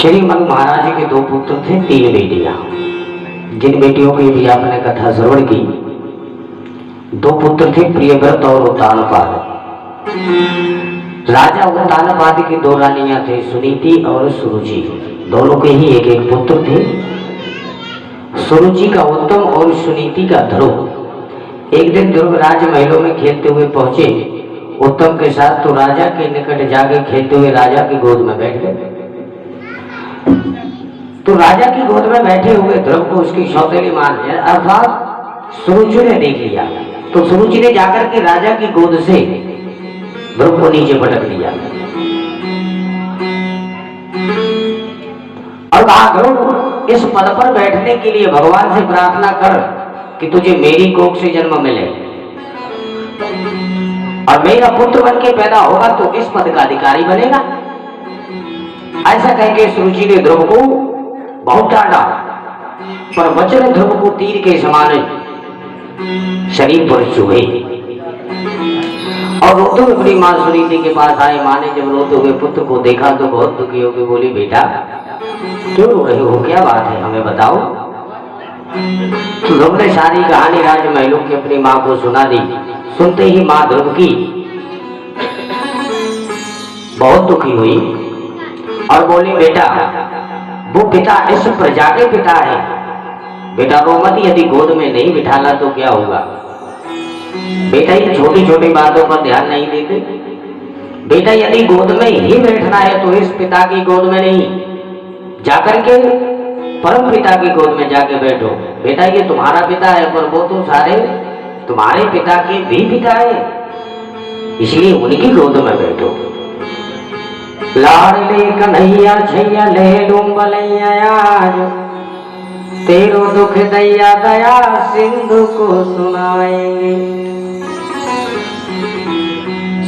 श्रीमन महाराज के दो पुत्र थे, तीन बेटियां। जिन बेटियों की भी आपने कथा श्रवण की, दो पुत्र थे प्रियव्रत और उत्तानपाद। राजा उत्तानपाद की दो रानियां थे, सुनीति और सुरुचि। दोनों के ही एक एक पुत्र थे। सुरुचि का उत्तम और सुनीति का ध्रुव। एक दिन ध्रुव राजमहलों में खेलते हुए पहुंचे उत्तम के साथ, तो राजा के निकट जाके खेलते हुए राजा की गोद में बैठ गए। तो राजा की गोद में बैठे हुए ध्रुव को उसकी सौतेली मां अर्थात सुरुचि ने देख लिया। तो सुरुचि ने जाकर के राजा की गोद से ध्रुव को नीचे पटक दिया और कहा, ध्रुव इस पद पर बैठने के लिए भगवान से प्रार्थना कर कि तुझे मेरी कोख से जन्म मिले और मेरा पुत्र बन के पैदा होगा तो इस पद का अधिकारी बनेगा। ऐसा कहकर सुरुचि ने ध्रुव को बहुत डांटा, पर वचन ध्रुव को तीर के समान शरीर पर चुभे और रोते हुए अपनी मां सुनीति के पास आए। मां ने जब रोते हुए पुत्र को देखा तो बहुत दुखी होकर बोली, बेटा क्यों रो रहे हो, क्या बात है, हमें बताओ। तो ध्रुव ने सारी कहानी राजमहलों की अपनी मां को सुना दी। सुनते ही मां ध्रुव की बहुत दुखी हुई और बोली, बेटा वो पिता इस प्रजा के पिता है, बेटा रो मत, यदि गोद में नहीं बिठाला तो क्या होगा। बेटा ये छोटी छोटी बातों पर ध्यान नहीं देते। बेटा यदि गोद में ही बैठना है तो इस पिता की गोद में नहीं, जाकर के परम पिता की गोद में जाके बैठो। बेटा ये तुम्हारा पिता है, पर वो तो सारे तुम्हारे पिता के भी पिता है, इसलिए उनकी गोद में बैठो। लाडले कन्हैया छैया ले डूंबलैया आज, तेरो दुख दैया दया सिंधु को सुनाएंगे।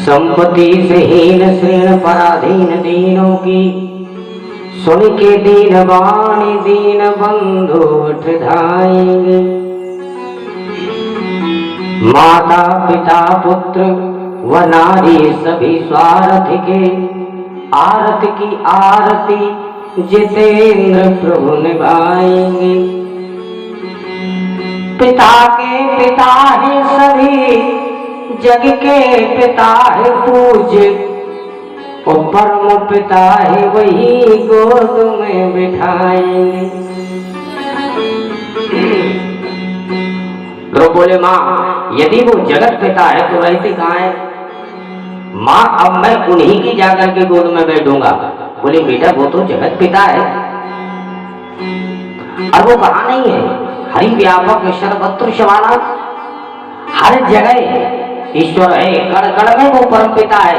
संपत्ति से हीन श्रेण पराधीन दीनों की, सुन के दीन वाणी दीन बंधु उठ धाएंगे। माता पिता पुत्र व नारी सभी स्वार्थ के, आरती की आरती जितेंद्र प्रभु निभाएंगे। पिता के पिता है सभी, जग के पिता है पूज्य, और परम पिता है वही गोद में बिठाएंगे। ध्रुव बोले, मां यदि वो जगत पिता है तो रहते कहाँ है। मां अब मैं उन्हीं की जाकर के गोद में बैठूंगा। बोले, बेटा वो तो जगत पिता है और वो कहाँ नहीं है, हरि व्यापक सर्वत्र समाना, हर जगह ईश्वर है, कण कण में वो परम पिता है।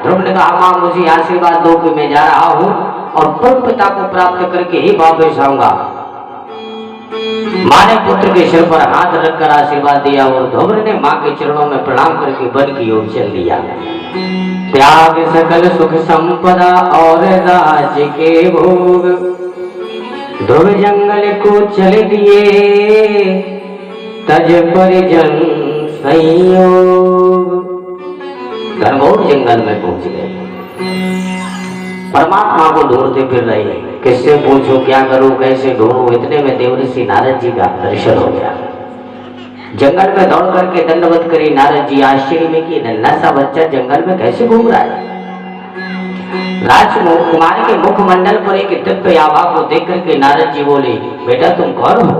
ध्रुव ने कहा, मां मुझे आशीर्वाद दो कि मैं जा रहा हूं और परम पिता को प्राप्त करके ही वापस आऊंगा। मां ने पुत्र के सिर पर हाथ रखकर आशीर्वाद दिया और ध्रुव ने मां के चरणों में प्रणाम करके वन की ओर चल दिया। त्याग सकल सुख संपदा और राज्य के भोग, ध्रुव जंगल को चल दिए तज परिजन संयोग। घनघोर जंगल में पहुंच गए, परमात्मा को ढूंढते फिर रहे, किससे पूछो, क्या करूं, कैसे ढूंढूं। इतने में देवर्षि नारद जी का दर्शन हो गया। जंगल में दौड़ करके दंडवत करी नारद जी, आश्चर्य में कि नन्हा सा बच्चा जंगल में कैसे घूम रहा है। राजकुमार के मुखमंडल पर एक दिव्य आभा को देख करके नारद जी बोले, बेटा तुम कौन हो।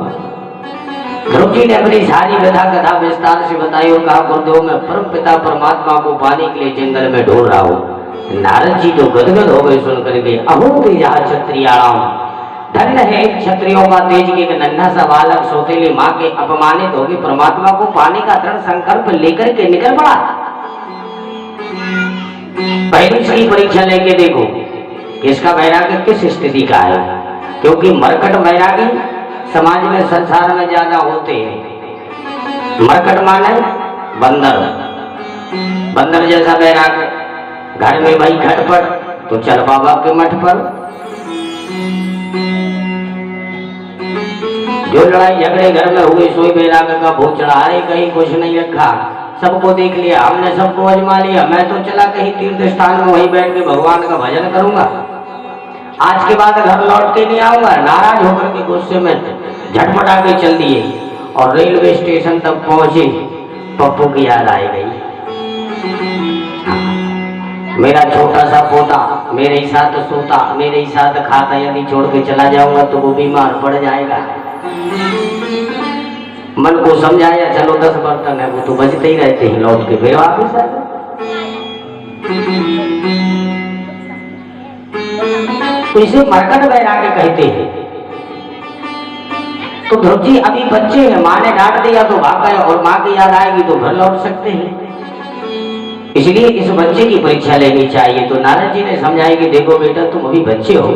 ध्रुव जी ने अपनी सारी व्यथा कथा विस्तार से बताई और कहा, गुरुदेव मैं परम पिता परमात्मा को पाने के लिए जंगल में ढूंढ रहा हूँ। नारद जी तो गदगद हो गए सुन करके। अहो तेजा क्षत्रियाणाम, धन्य है क्षत्रियों का तेज के एक नन्हा सा बालक सौतेली मां के अपमानित होगी परमात्मा को पाने का दृढ़ संकल्प लेकर के निकल पड़ा। पहली इसकी परीक्षा लेके देखो कि इसका वैराग्य किस स्थिति का है, क्योंकि मरकट वैरागी समाज में संसार में ज्यादा होते हैं। मरकट माने बंदर, बंदर जैसा वैराग्य, घर में भाई खटपट तो चल बाबा के मठ पर। जो लड़ाई झगड़े घर में हुए सोई वैराग्य का भूत चढ़ा, अरे कहीं कुछ नहीं रखा, सबको देख लिया, हमने सबको आजमा लिया, मैं तो चला कहीं तीर्थ स्थान में वहीं बैठ के भगवान का भजन करूंगा। आज के बाद घर लौट के नहीं आऊंगा। नाराज होकर के गुस्से में झटपटा के चल दिए और रेलवे स्टेशन तक पहुंचे। पप्पू की याद आई गई। मेरा छोटा सा पोता मेरे ही साथ सोता, मेरे ही साथ खाता, यदि छोड़ के चला जाऊंगा तो वो बीमार पड़ जाएगा। मन को समझाया, चलो 10 बर्तन है वो तो बजते ही रहते हैं, लौट के फिर वापिस आ। तो इसे मरकट बैराग्य कहते हैं। तो ध्रुव जी अभी बच्चे हैं, माँ ने डांट दिया तो भाग गए और माँ की याद आएगी तो घर लौट सकते हैं। इसलिए इस बच्चे की परीक्षा लेनी चाहिए। तो नारद जी ने समझाया कि देखो बेटा तुम अभी बच्चे हो,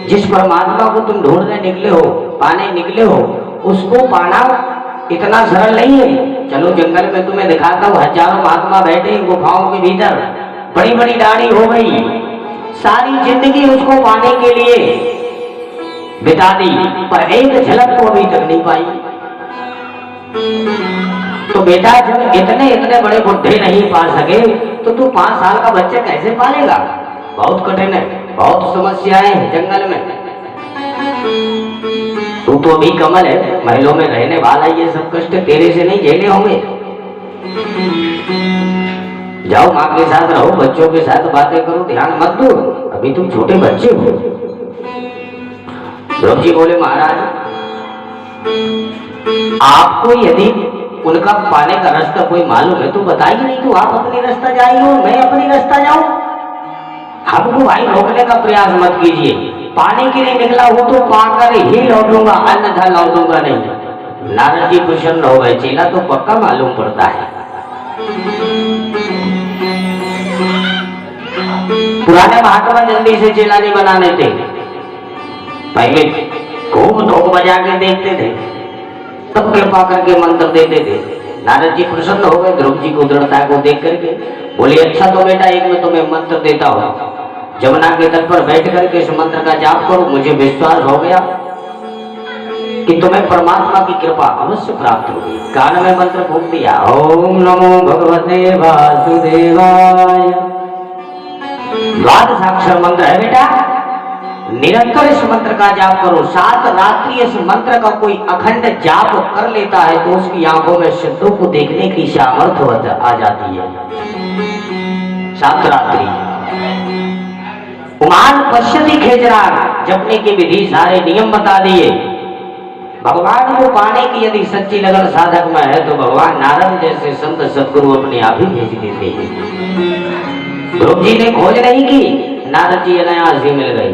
जिस परमात्मा को तुम ढूंढने निकले हो, पाने निकले हो, उसको पाना इतना सरल नहीं है। चलो जंगल में तुम्हें दिखाता हूँ, हजारों महात्मा बैठे हैं गुफाओं के भीतर, बड़ी बड़ी दाढ़ी हो गई, सारी जिंदगी उसको पाने के लिए बिता दी, पर एक झलक को अभी तक नहीं पाई। तो बेटा जब इतने इतने बड़े बुढ़े नहीं पा सके तो तू 5 साल का बच्चा कैसे पालेगा? बहुत कठिन है, बहुत समस्याएं हैं जंगल में। तू तो अभी कमल है, महलों में रहने वाला, ये सब कष्ट तेरे से नहीं झेले होंगे। जाओ माँ के साथ रहो, बच्चों के साथ बातें करो, ध्यान मत दो, अभी तुम छोटे बच्चे हो। ध्रुव जी बोले महाराज आपको यदि उनका पाने का रास्ता कोई मालूम है तो बताइए, नहीं तो आप अपनी रास्ता जाइए और मैं अपनी रास्ता जाऊं। हमको भाई रोकने का प्रयास मत कीजिए। पाने के लिए निकला हो तो पाकर ही लौटूंगा, अन्यथा लौटूंगा नहीं। नारद जी प्रसन्न हो गए, चेला तो पक्का मालूम पड़ता है। पुराने महात्मा जल्दी से चेला नहीं बनाने थे, पहले खूब ढोक बजा के देखते थे, तब कृपा करके मंत्र देते थे। नारद जी प्रसन्न हो गए ध्रुव जी को दृढ़ता को देख करके, बोले अच्छा तो बेटा एक मैं तुम्हें मंत्र देता हूँ, जमुना के तट पर बैठ करके इस मंत्र का जाप करो। मुझे विश्वास हो गया कि तुम्हें परमात्मा की कृपा अवश्य प्राप्त होगी। कान में मंत्र फूंक दिया, ओम नमो भगवते वासुदेवाय। द्वादशाक्षर मंत्र है बेटा, निरंतर इस मंत्र का जाप करो। 7 रात्रि इस मंत्र का कोई अखंड जाप कर लेता है तो उसकी आंखों में सिद्धों को देखने की सामर्थ्य आ जाती है। 7 रात्रि उमान पश्यति खेचराग, जपने की विधि सारे नियम बता दिए। भगवान को पाने की यदि सच्ची लगन साधक में है तो भगवान नारद जैसे संत सदगुरु अपने आप ही भेज देते हैं। ध्रुव जी ने खोज नहीं की, नारद जी अनायास ही मिल गई।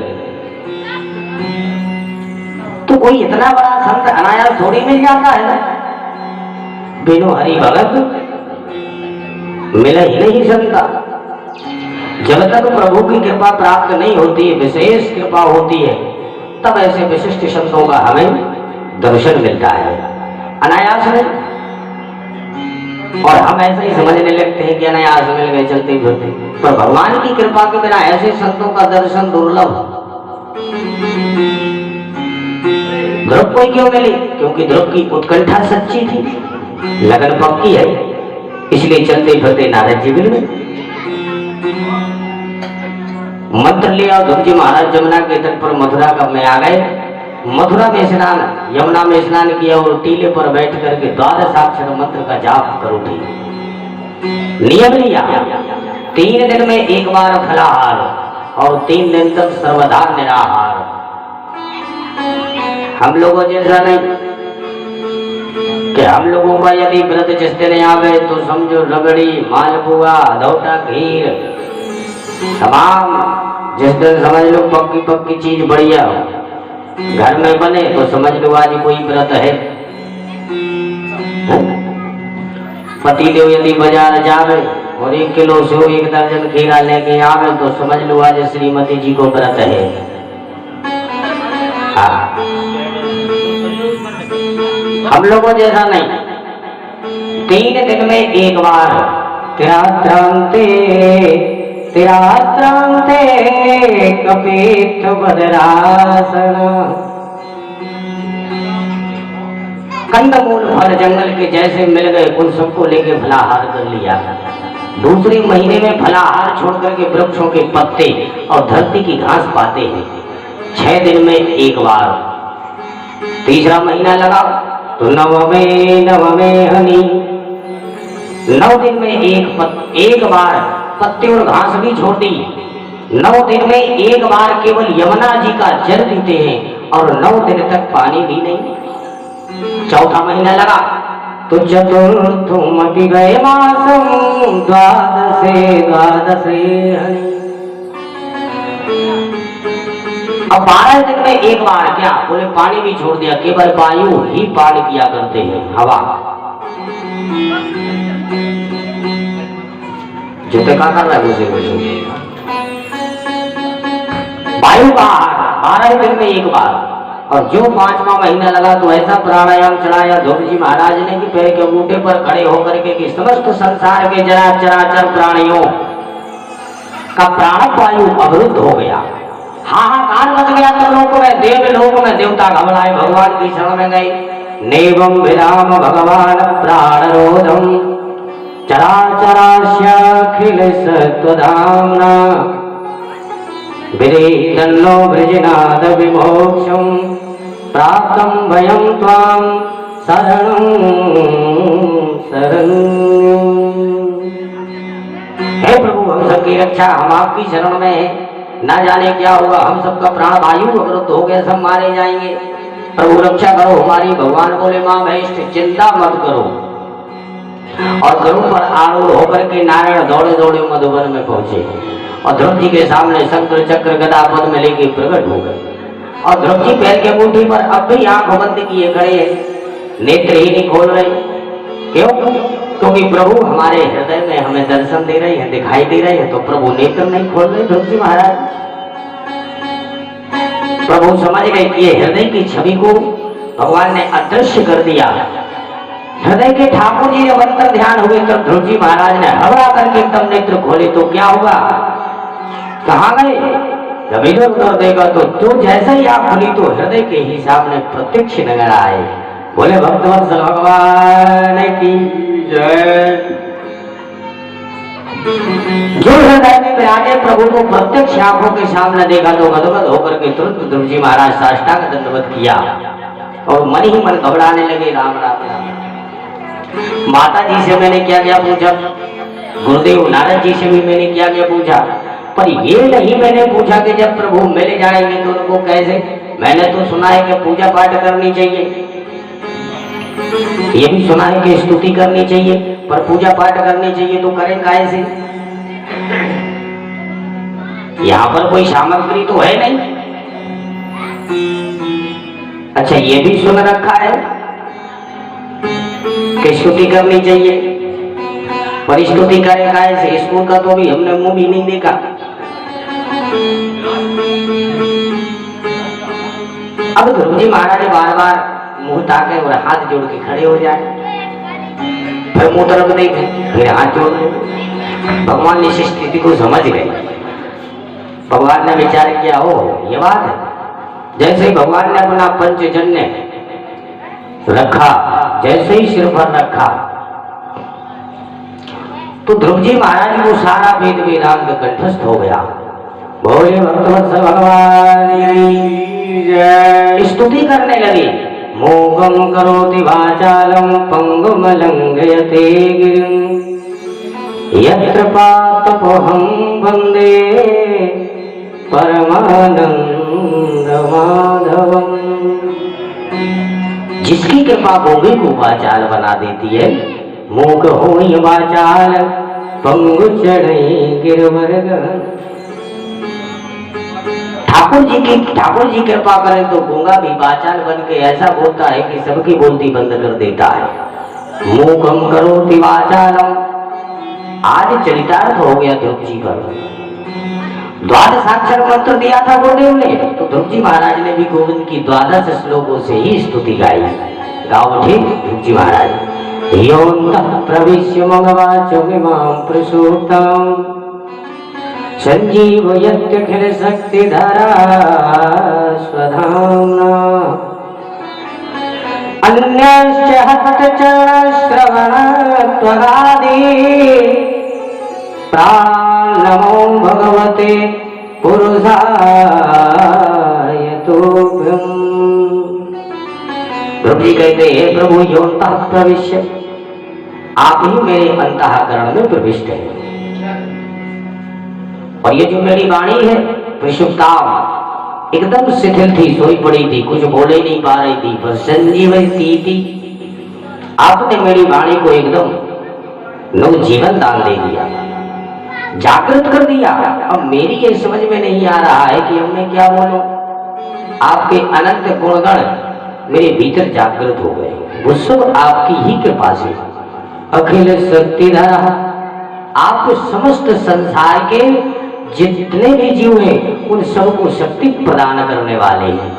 तो कोई इतना बड़ा संत अनायास थोड़ी मिल जाता है ना, बिनु हरि भगत मिल ही नहीं सकता। जब तक प्रभु की कृपा प्राप्त नहीं होती है, विशेष कृपा होती है, तब ऐसे विशिष्ट संतों का हमें दर्शन मिलता है, अनायास में। और हम ऐसे ही समझने लगते हैं कि अनायास मिल गए चलते फिरते, पर भगवान की कृपा के बिना ऐसे संतों का दर्शन दुर्लभ। ध्रुव को क्यों मिली? क्योंकि ध्रुव की उत्कंठा सच्ची थी, लगन पक्की है, इसलिए चलते फिरते नारद जी मिल गए। मंत्र लिया ध्रुव जी महाराज जमुना के तट पर मथुरा कब में आ गए। मथुरा में स्नान, यमुना में स्नान किया और टीले पर बैठ करके 12 मंत्र का जाप कर उठी। नियम लिया 3 दिन में एक बार फलाहार और 3 दिन तक सर्वदा निराहार। हम लोगों जैसा नहीं कि हम लोगों का यदि व्रत जिस दिन आ गए तो समझो रबड़ी, मालपुआ, दौटा, खीर, तमाम जिस दिन समझ लो पक्की पक्की चीज बढ़िया घर में बने तो समझ लो आज कोई व्रत है। पति देव यदि बाजार जावे और 1 किलो से 1 दर्जन खीरा लेके आवे तो समझ लो आज श्रीमती जी को व्रत है। हाँ, हम लोगों जैसा नहीं, 3 दिन में एक बार तिरात्रांते कपित बदरासन। कंदमूल फल जंगल के जैसे मिल गए, उन सबको लेके फलाहार कर लिया। दूसरे महीने में फलाहार छोड़ करके वृक्षों के पत्ते और धरती की घास पाते हैं। 6 दिन में एक बार, तीसरा महीना लगा तो नवमे हनी, 9 दिन में एक बार पत्ते और घास भी छोड़ दी। 9 दिन में एक बार केवल यमुना जी का जल पीते हैं और 9 दिन तक पानी भी नहीं। चौथा महीना लगा तो चतुर्थमपि गए मासम द्वादशे हनि। अब 12 दिन में एक बार क्या बोले पानी भी छोड़ दिया, केवल वायु ही पान किया करते हैं, हवा। जूते का कर रहा है मुझे वायु का 12 दिन में एक बार। और जो 5वां महीना लगा तो ऐसा प्राणायाम चढ़ाया ध्रुव जी महाराज ने कि पैर के अंगूठे पर खड़े होकर के कि समस्त संसार के चराचर प्राणियों का प्राण वायु अवरुद्ध हो गया। हाहाकार मच गया तब लोक में, देवलोक में देवता घबराए, भगवान की शरण में गए। नेवम विराम भगवान प्राणरोधम चराचरास्याखिल सत्वधाम्ना विरेतन्नो वृजनाद विमोक्षम प्राप्तम वयं त्वां शरणं शरणं। हे प्रभु हम सबकी रक्षा, हम आपकी शरण में हैं। ना जाने क्या होगा, हम सबका प्राण वायु अवरुद्ध हो गया, सब मारे जाएंगे। प्रभु रक्षा करो हमारी। भगवान बोले मां वैष्ठ चिंता मत करो। और गरुड़ पर आरूढ़ होकर के नारायण दौड़े दौड़े मधुबन में पहुंचे और ध्रुव जी के सामने शंकर चक्र गदा पद में लेके प्रकट हो गए। और ध्रुव जी पैर के मुट्ठी पर अब भी आंख बंद किए खड़े हैं, नेत्र ही नहीं खोल रहे। क्यों? क्योंकि प्रभु हमारे हृदय में हमें दर्शन दे रहे हैं, दिखाई दे रहे हैं, तो प्रभु नेत्र नहीं खोल रहे। ध्रुव जी महाराज प्रभु समझ गए कि ये हृदय की छवि को भगवान ने अदृश्य कर दिया। हृदय के ठाकुर जी जब अंतर ध्यान हुए तब ध्रुव जी महाराज ने हबड़ा करके एकदम नेत्र खोले तो क्या हुआ? कहाँ गए? जब इधर उधर देखा तो जैसे ही आप खुली तो हृदय के ही सामने प्रत्यक्ष नजर आए। बोले भक्तवत्सल भगवान की जय। जो हृदय में विराजे प्रभु को प्रत्यक्ष आंखों के सामने देखा तो गदगद होकर के तुरंत ध्रुव जी महाराज साष्टांग दंडवत किया और मन ही मन घबराने लगे। राम राम राम। माता जी से मैंने क्या क्या पूछा, गुरुदेव नारद जी से भी मैंने क्या क्या पूछा, पर ये नहीं मैंने पूछा कि जब प्रभु मिल जाएंगे तो उनको कैसे। मैंने तो सुना है कि पूजा पाठ करनी चाहिए, ये भी सुना है कि स्तुति करनी चाहिए, पर पूजा पाठ करनी चाहिए तो करें कैसे? यहाँ पर कोई सामग्री तो है नहीं। अच्छा ये भी सुन रखा है कि स्तुति करनी चाहिए, पर स्तुति करें कैसे? स्कूल का तो भी हमने मुंह भी नहीं देखा। अब ध्रुव जी महाराज बार बार मुंह ताके और हाथ जोड़ के खड़े हो जाए, फिर मुंह तरफ देखे, फिर हाथ जोड़ ले। भगवान ने इस स्थिति को समझ गए। भगवान ने विचार किया, हो ये बात है। जैसे ही भगवान ने अपना पंचजन्य रखा, जैसे ही सिर पर रखा तो ध्रुव जी महाराज को सारा वेद वेदांत कंठस्थ हो गया। बोले भक्तवत्सल भगवान की जय। स्तुति करने लगे। मोगम करोति वाचालम पंगुम लंघयते गिरिं यत्र पातपोहं वन्दे परमानंद माधवम। जिसकी कृपा भोगी को वाचाल बना देती है, मूक होई वाचाल पंगु चढ़ई गिरवर गहन। ठाकुर जी कृपा करें तो गूंगा भी वाचाल बन के ऐसा बोलता है कि सबकी बोलती बंद कर देता है। मूकम करोति वाचालम। आज चरितार्थ हो गया ध्रुव जी पर। द्वादशाक्षर मंत्र दिया था गुरुदेव ने, तो ध्रुव जी महाराज ने भी गोविंद की 12 श्लोकों से ही स्तुति गाई। गाओ ठीक ध्रुव जी महाराज। योऽन्तः प्रविश्य मम वाचमिमां प्रसूप्तां संजीवयत्यखिल शक्तिधरा स्वधाम्ना अन्यश्च हस्तचरण श्रवण त्वगादि प्राण नमो भगवते पुरुषाय जी कहते हैं प्रभु योंतः प्रविश्य, आप ही मेरे अंतःकरण में प्रविष्ट है। और ये जो मेरी वाणी है प्रसुप्ता एकदम शिथिल थी, सोई पड़ी थी, कुछ बोले नहीं पा रही थी, पर संजीवनी थी। आपने मेरी वाणी को एकदम नव जीवन दान दे दिया, जागृत कर दिया। अब मेरी ये समझ में नहीं आ रहा है कि अब मैं क्या बोलूं। आपके अनंत गुणगण मेरे भीतर जागृत हो गए, वो सब आपकी ही कृपा से। अखिल शक्तिधर, आप समस्त संसार के जितने भी जीव हैं उन सबको शक्ति प्रदान करने वाले हैं।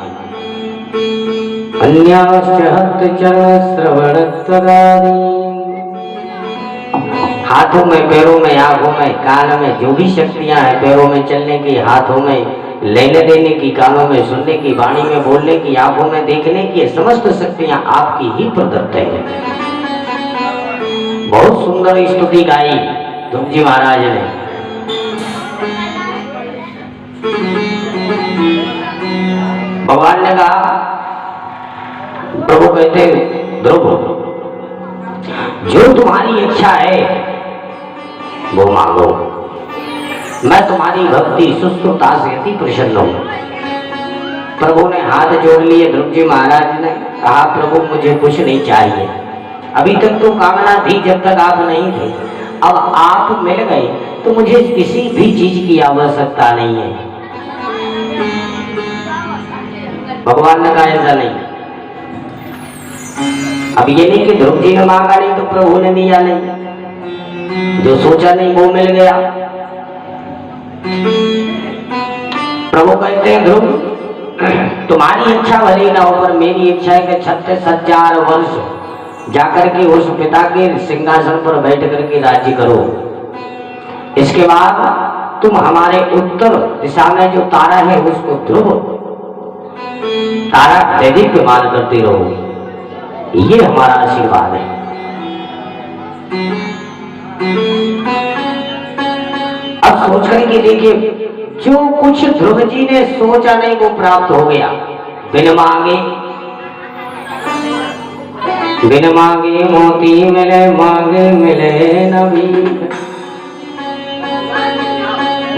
हाथों में, पैरों में, आंखों में, कान में जो भी शक्तियां हैं, पैरों में चलने की, हाथों में लेने देने की, कानों में सुनने की, वाणी में बोलने की, आंखों में देखने की, समस्त शक्तियां आपकी ही प्रदत्त है। बहुत सुंदर स्तुति गाई ध्रुव जी महाराज ने। भगवान ने कहा, प्रभु कहते ध्रुव जो तुम्हारी इच्छा है वो मांगो, मैं तुम्हारी भक्ति सुस्तुता से अति प्रसन्न हूं। प्रभु ने हाथ जोड़ लिए, ध्रुव जी महाराज ने कहा प्रभु मुझे कुछ नहीं चाहिए, अभी तक तो कामना थी जब तक आप नहीं थे, अब आप मिल गए तो मुझे किसी भी चीज की आवश्यकता नहीं है। भगवान ने कहा ऐसा नहीं। अब ये नहीं कि ध्रुव जी ने मांगा नहीं तो प्रभु ने दिया नहीं, जो सोचा नहीं वो मिल गया। प्रभु कहते हैं ध्रुव तुम्हारी इच्छा भले ना हो, पर मेरी इच्छा है कि 36,000 वर्ष जाकर के उस पिता के सिंहासन पर बैठ करके राज्य करो। इसके बाद तुम हमारे उत्तर दिशा में जो तारा है उसको ध्रुव तारा दैदीप्यमान करते रहो, ये हमारा आशीर्वाद है। अब सोच करके देखिए, जो कुछ ध्रुव जी ने सोचा नहीं वो प्राप्त हो गया। बिन मांगे मोती मिले, मांगे मिले नबी।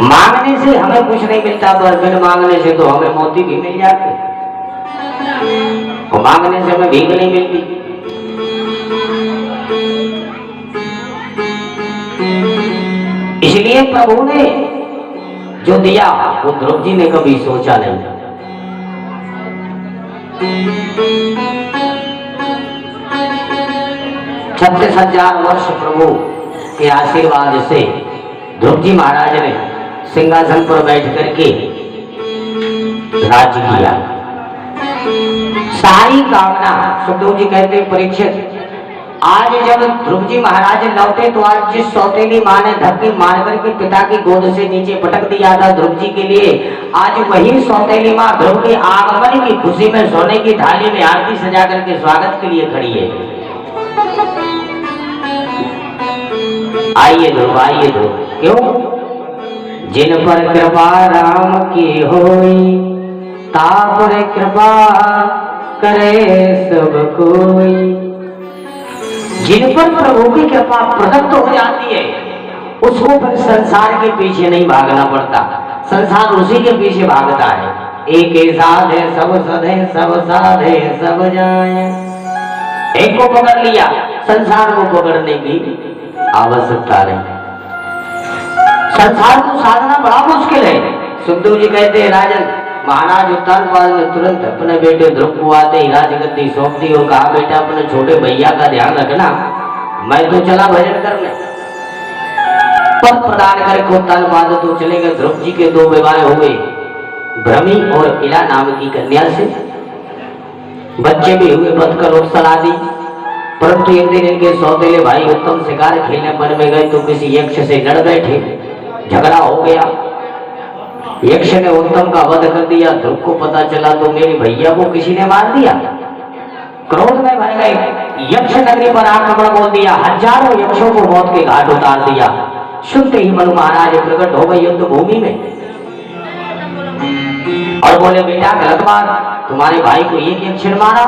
मांगने से हमें कुछ नहीं मिलता, पर बिन मांगने से तो हमें मोती भी मिल जाते, और मांगने से हमें भीख नहीं मिलती। इसलिए प्रभु ने जो दिया वो ध्रुव जी ने कभी सोचा नहीं। 36,000 वर्ष प्रभु के आशीर्वाद से ध्रुव जी महाराज ने सिंहासन पर बैठ करके राज्य किया। सारी कामना, सुखदेव जी कहते परीक्षित, आज जब ध्रुव जी महाराज लौटे तो आज जिस सौतेली माँ ने धक्के मार करके पिता की गोद से नीचे पटक दिया था ध्रुव जी के लिए, आज वही सौतेली माँ ध्रुव के आगमन की खुशी में सोने की थाली में आरती सजा करके स्वागत के लिए खड़ी है। आइए ध्रुव, आइए ध्रुव। क्यों? जिन पर कृपा राम की होई, ता पर कृपा करे सब कोई। जिन पर प्रभु की कृपा प्रदत्त हो जाती है उसको फिर संसार के पीछे नहीं भागना पड़ता, संसार उसी के पीछे भागता है। एक साधे सब सधे, सब साधे सब जाए। एक को पकड़ लिया, संसार को पकड़ने की आवश्यकता नहीं। संसार को साधना बड़ा मुश्किल है। सुखदेव जी कहते हैं, राजन महाराज उत्तानपाद ने तुरंत अपने बेटे ध्रुव को आते ही राजगद्दी सौंप दी और कहा, बेटा अपने छोटे भैया का ध्यान रखना, मैं तो चला भजन करने। पद प्रदान करके उत्तानपाद तो चले गए। ध्रुव जी के 2 विवाह हो गए, भ्रमी और इला नाम की कन्या से। बच्चे भी हुए, पद कर उत्सला दी। परंतु एक दिन इनके सौतेले भाई उत्तम शिकार खेलने वन में गए तो किसी यक्ष से लड़ बैठे, झगड़ा हो गया। यक्ष ने उत्तम का वध कर दिया। ध्रुव को पता चला तो मेरे भैया को किसी ने मार दिया। क्रोध में भर गए, यक्ष नगरी पर आक्रमण बोल दिया, हजारों यक्षों को मौत के घाट उतार दिया। सुनते ही मनु महाराज प्रकट हो गए युद्ध भूमि में और बोले, बेटा गलत बात, तुम्हारे भाई को एक यक्ष ने मारा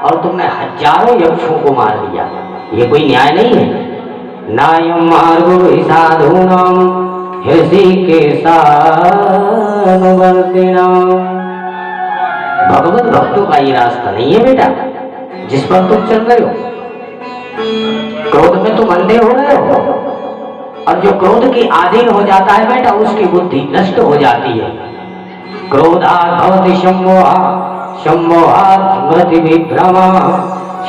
और तुमने हजारों यक्षों को मार दिया, ये कोई न्याय नहीं है। नायम मार्गो साधूनाम ऋषिकेशानुवर्तिनाम। भगवत भक्तों का ये रास्ता नहीं है बेटा जिस पर तुम चल रहे हो। क्रोध में तुम अंधे हो रहे हो, और जो क्रोध के अधीन हो जाता है बेटा उसकी बुद्धि नष्ट हो जाती है। क्रोधात् भवति सम्मोहः, सम्मोहात् स्मृति विभ्रमा,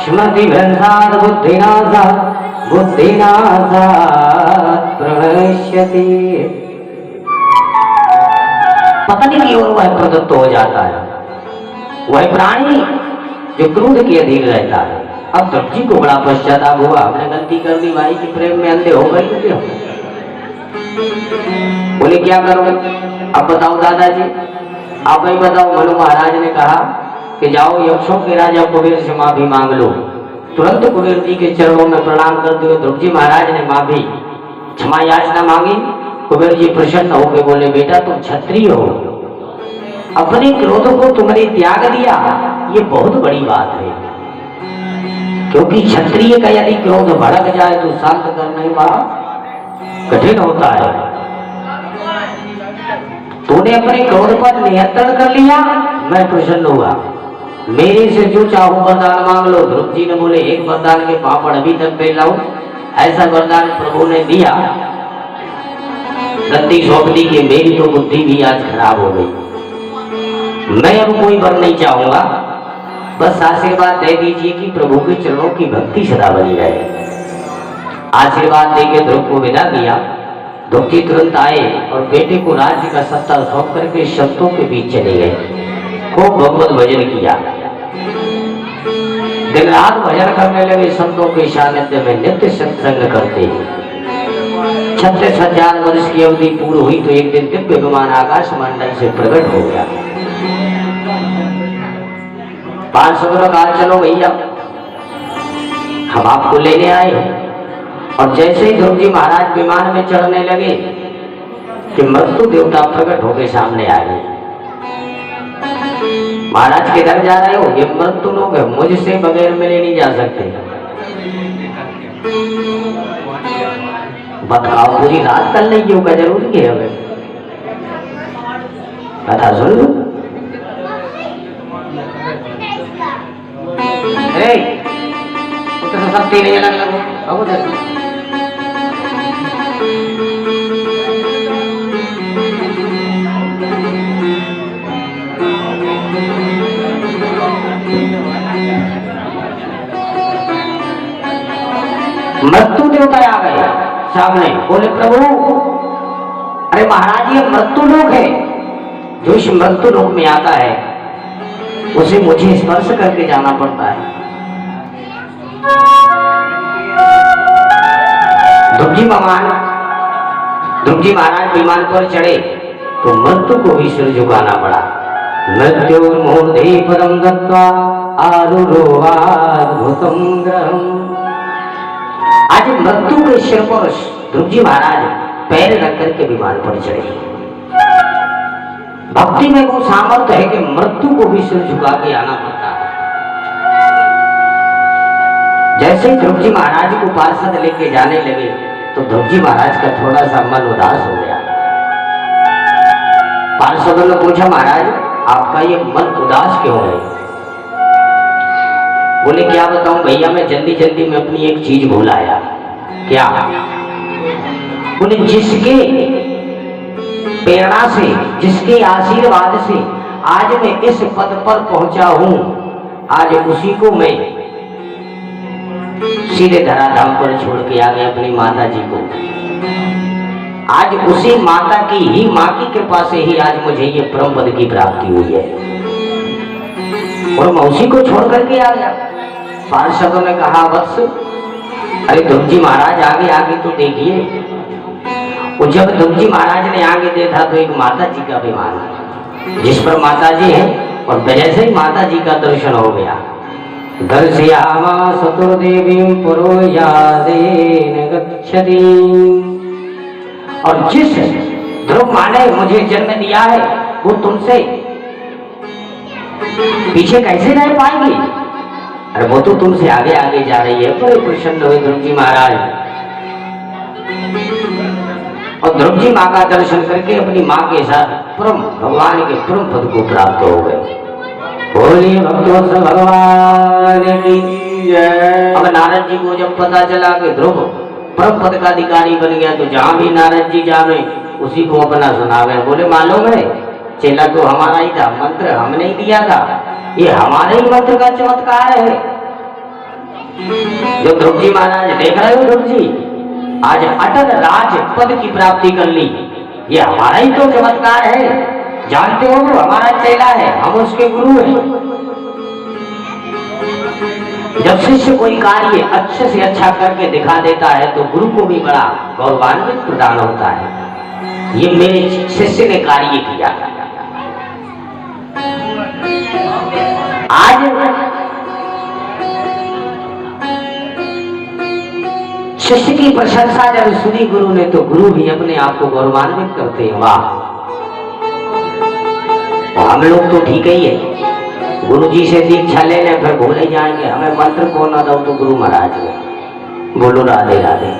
स्मृति भ्रंशात् बुद्धिनाशः, बुद्धिनाशात् प्रणश्यति। पतन की ओर वह प्रदत्त हो जाता है, वह प्राणी जो क्रोध के अधीन रहता है। अब ध्रुव जी को बड़ा पश्चाताप हुआ, हमने गलती कर दी भाई कि प्रेम में अंधे हो गए क्यों। बोले क्या करो, अब बताओ दादाजी, आप ही बताओ। मनु महाराज ने कहा कि जाओ यक्षों के राजा कुबेर से माफी मांग लो। तुरंत कुबेर जी के चरणों में प्रणाम करते हुए ध्रुव जी महाराज ने माफी क्षमा याचना मांगी। कुबेर जी प्रसन्न होकर बोले बेटा तुम क्षत्रिय हो, अपने क्रोध को तुमने त्याग दिया, ये बहुत बड़ी बात है। क्योंकि क्षत्रिय का यदि क्रोध भड़क जाए तो शांत करना बड़ा कठिन होता है। तूने अपने क्रोध पर नियंत्रण कर लिया, मैं प्रसन्न हुआ। मेरे से जो चाहो वरदान मांग लो। ध्रुव जी ने बोले एक वरदान के पापड़ अभी तक फैलाऊं, ऐसा वरदान प्रभु ने दिया। गद्दी सौंप दी कि मेरी तो बुद्धि भी आज खराब हो गई, मैं अब कोई वर नहीं चाहूंगा, बस आशीर्वाद दे दीजिए कि प्रभु के चरणों की भक्ति सदा बनी रहे। आशीर्वाद देके ध्रुव को विदा किया। ध्रुव जी तुरंत आए और बेटे को राज्य का सत्ता सौंप करके शब्दों के बीच चले गए। खूब भगवत भजन किया, दिन रात भजन करने लगे। संतों के सानिध्य में नित्य सत्संग करते। 36,000 वर्ष की अवधि पूरी हुई तो एक दिन दिव्य विमान आकाश मंडल से प्रकट हो गया। 500 लोग आज चलो भैया हम आपको लेने आए। और जैसे ही ध्रुव जी महाराज विमान में चढ़ने लगे कि मृत्यु देवता प्रकट होकर सामने आ गए। महाराज किधर जा रहे हो, ये मृत्यु लोग है, मुझसे बगैर मिले नहीं जा सकते। बताओ पूरी रात कल नहीं योगा जरूरी है। हमें कथा सुन लो। तो सब तीन अलग अलग मृत्यु देवता आ गए सामने। बोले प्रभु, अरे महाराज ये मृत्यु लोक है, जो इस मृत्यु लोक में आता है उसे मुझे स्पर्श करके जाना पड़ता है। ध्रुव जी महाराज विमान पर चढ़े तो मृत्यु को भी सिर झुकाना पड़ा। मृत्युर्मूर्धे पदं दत्त्वा आरुरोहाद्भुतं ग्रहम्। आज मृत्यु के सिर पर ध्रुव जी महाराज पैर रख करके विमान पर चढ़े। भक्ति में वो सामर्थ्य है कि मृत्यु को भी सिर झुका के आना पड़ता है। जैसे ध्रुव जी महाराज को पार्षद लेके जाने लगे तो ध्रुव जी महाराज का थोड़ा सा मन उदास हो गया। पार्षदों ने पूछा महाराज आपका ये मन उदास क्यों है। बोले क्या बताऊं भैया, मैं जल्दी जल्दी में अपनी एक चीज भूल आया। क्या? बोले जिसके प्रेरणा से, जिसके आशीर्वाद से आज मैं इस पद पर पहुंचा हूं, आज उसी को मैं सीधे धराधाम पर छोड़ के आ गया अपनी माता जी को। आज उसी माता की ही माँ की कृपा से ही आज मुझे ये परम पद की प्राप्ति हुई है और मैं उसी को छोड़ करके आ गया। पार्षदों ने कहा वत्स, अरे ध्रुव जी महाराज आगे आगे तो देखिए। और जब ध्रुव जी महाराज ने आगे देखा तो एक माता जी का विमान जिस पर माता जी है, और जैसे ही माता जी का दर्शन हो गया, दर्शयामा चतुर्देवीं पुरो यादेन गच्छति। और जिस ध्रुव माँ ने मुझे जन्म दिया है वो तुमसे पीछे कैसे रह पाएगी। अरे वो तो तुमसे आगे आगे जा रही है। बड़े प्रसन्न हुए ध्रुव जी महाराज, और ध्रुव जी माँ का दर्शन करके अपनी माँ के साथ परम भगवान के परम पद को प्राप्त हो गए। बोलिए भक्तवत्सल भगवान की जय। अब नारद जी को जब पता चला कि ध्रुव परम पद का अधिकारी बन गया, तो जहां भी नारद जी जावे उसी को अपना सुनावे। बोले मालूम है, चेला तो हमारा ही था, मंत्र हमने ही दिया था, ये हमारे ही मंत्र का चमत्कार है। जो ध्रुव जी महाराज देख रहे हो, ध्रुव जी आज अटल राज पद की प्राप्ति कर ली, ये हमारा ही तो चमत्कार है। जानते हो वो हमारा चेला है, हम उसके गुरु हैं। जब शिष्य कोई कार्य अच्छे से अच्छा करके दिखा देता है तो गुरु को भी बड़ा गौरवान्वित प्रदान होता है। ये मेरे शिष्य ने कार्य किया। आज शिष्य की प्रशंसा जब सुनी गुरु ने, तो गुरु भी अपने आप को गौरवान्वित करते हैं। वाह, हम लोग तो ठीक ही है, गुरु जी से दीक्षा ले लें फिर भूल ही जाएंगे, हमें मंत्र को ना दो तो गुरु महाराज। बोलो राधे राधे।